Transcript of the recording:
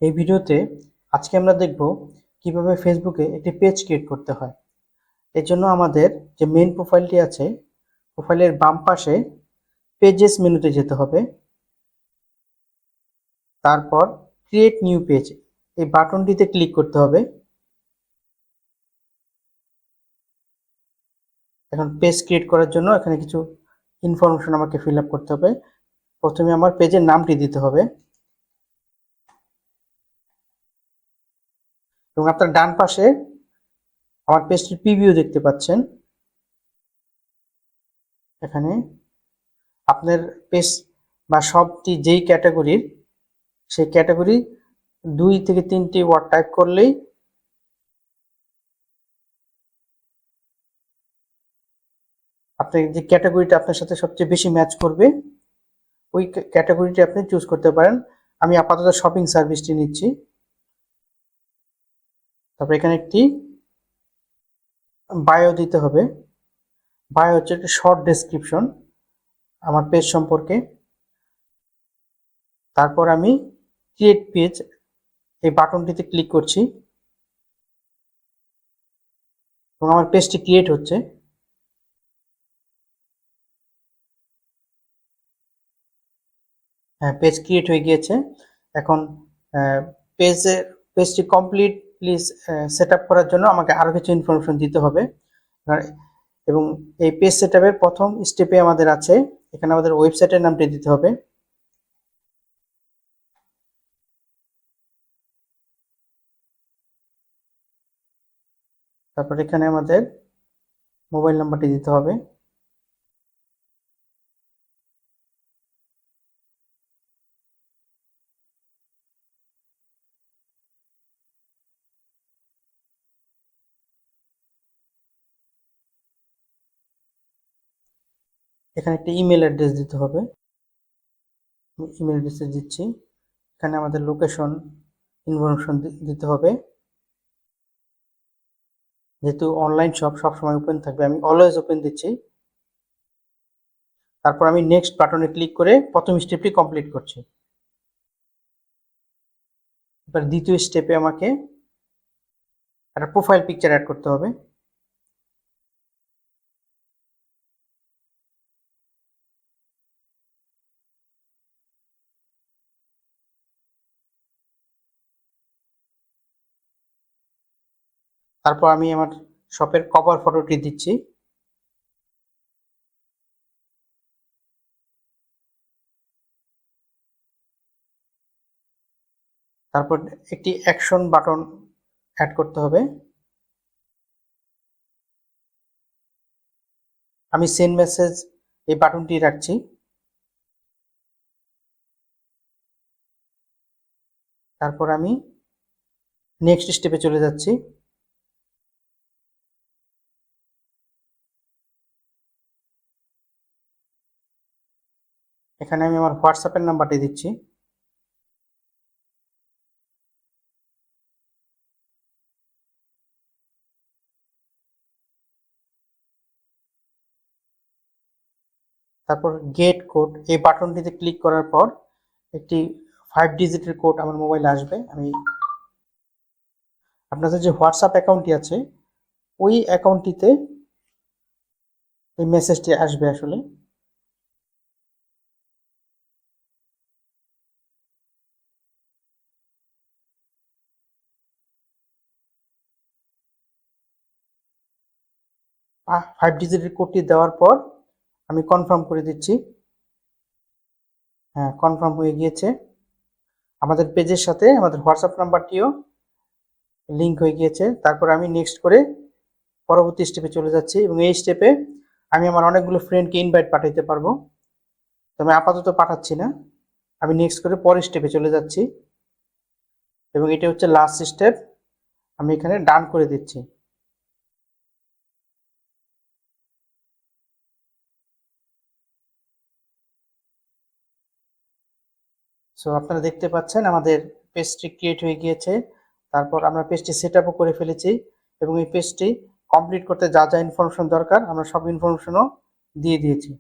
এই ভিডিওতে আজকে আমরা দেখব কিভাবে ফেসবুকে একটি পেজ ক্রিয়েট করতে হয়। এর জন্য আমাদের যে মেইন প্রোফাইলটি আছে, প্রোফাইলের বাম পাশে পেজেস মেনুতে যেতে হবে। তারপর ক্রিয়েট নিউ পেজ এই বাটনটিতে ক্লিক করতে হবে। এখন পেজ ক্রিয়েট করার জন্য এখানে কিছু ইনফরমেশন আমাকে ফিল আপ করতে হবে। প্রথমে আমার পেজের নামটি দিতে হবে এবং আপনার ডান পাশে আমার পেজটির প্রিভিউ দেখতে পাচ্ছেন। এখানে আপনার পেজ বা সবটি যেই ক্যাটাগরির, সেই ক্যাটাগরি 2 থেকে 3টি ওয়ার্ড টাইপ করলেই আপনার যে ক্যাটাগরিটা আপনার সাথে সবচেয়ে বেশি ম্যাচ করবে ওই ক্যাটাগরিটি আপনি চুজ করতে পারেন। আমি আপাতত শপিং সার্ভিসটি নিচ্ছি। তারপর এখানে একটি বায়ো দিতে হবে। বায়ো হচ্ছে একটা শর্ট ডেসক্রিপশন আমার পেজ সম্পর্কে। তারপর আমি ক্রিয়েট পেজ এই বাটনটিতে ক্লিক করছি এবং আমার পেজটি ক্রিয়েট হচ্ছে। হ্যাঁ, পেজ ক্রিয়েট হয়ে গিয়েছে। এখন পেজটি কমপ্লিটলি সেট আপ করার জন্য আমাকে আরও কিছু ইনফরমেশন দিতে হবে। এবং এই পেজ সেট আপের প্রথম স্টেপে আমাদের আছে, এখানে আমাদের ওয়েবসাইটের নামটি দিতে হবে। তারপর এখানে আমাদের মোবাইল নাম্বারটি দিতে হবে। এখানে একটা ইমেল অ্যাড্রেস দিতে হবে। ইমেল অ্যাড্রেসে দিচ্ছি। এখানে আমাদের লোকেশন ইনফরমেশন দিতে হবে। যেহেতু অনলাইন শপ সবসময় ওপেন থাকবে, আমি অলওয়েজ ওপেন দিচ্ছি। তারপর আমি নেক্সট বাটনে ক্লিক করে প্রথম স্টেপটি কমপ্লিট করছি। এবার দ্বিতীয় স্টেপে আমাকে একটা প্রোফাইল পিকচার অ্যাড করতে হবে। তারপর আমি আমার শপের কভার ফটোটি দিচ্ছি। তারপর একটি অ্যাকশন বাটন অ্যাড করতে হবে। আমি সেন্ড মেসেজ এই বাটনটি রাখছি। তারপর আমি নেক্সট স্টেপে চলে যাচ্ছি। এখানে আমি আমার হোয়াটসঅ্যাপের নাম্বারটি দিচ্ছি। তারপর গেট কোড এই বাটনটিতে ক্লিক করার পর একটি 5 ডিজিটের কোড আমার মোবাইলে আসবে। আমি আপনাদের যে হোয়াটসঅ্যাপ অ্যাকাউন্টটি আছে ওই অ্যাকাউন্টটিতে এই মেসেজটি আসবে। আসলে 5 ডিজিটের কোডটি দেওয়ার পর আমি কনফার্ম করে দিচ্ছি। হ্যাঁ, কনফার্ম হয়ে গিয়েছে। আমাদের পেজের সাথে আমাদের হোয়াটসঅ্যাপ নাম্বারটিও লিঙ্ক হয়ে গিয়েছে। তারপর আমি নেক্সট করে পরবর্তী স্টেপে চলে যাচ্ছি এবং এই স্টেপে আমি আমার অনেকগুলো ফ্রেন্ডকে ইনভাইট পাঠাইতে পারবো। তো আমি আপাতত পাঠাচ্ছি না, আমি নেক্সট করে পরের স্টেপে চলে যাচ্ছি এবং এটা হচ্ছে লাস্ট স্টেপ। আমি এখানে ডান করে দিচ্ছি। সো আপনারা দেখতে পাচ্ছেন আমাদের পেজটি ক্রিয়েট হয়ে গিয়েছে। তারপর আমরা পেজটি সেট আপও করে ফেলেছি এবং এই পেজটি কমপ্লিট করতে যা যা ইনফরমেশন দরকার আমরা সব ইনফরমেশনও দিয়ে দিয়েছি।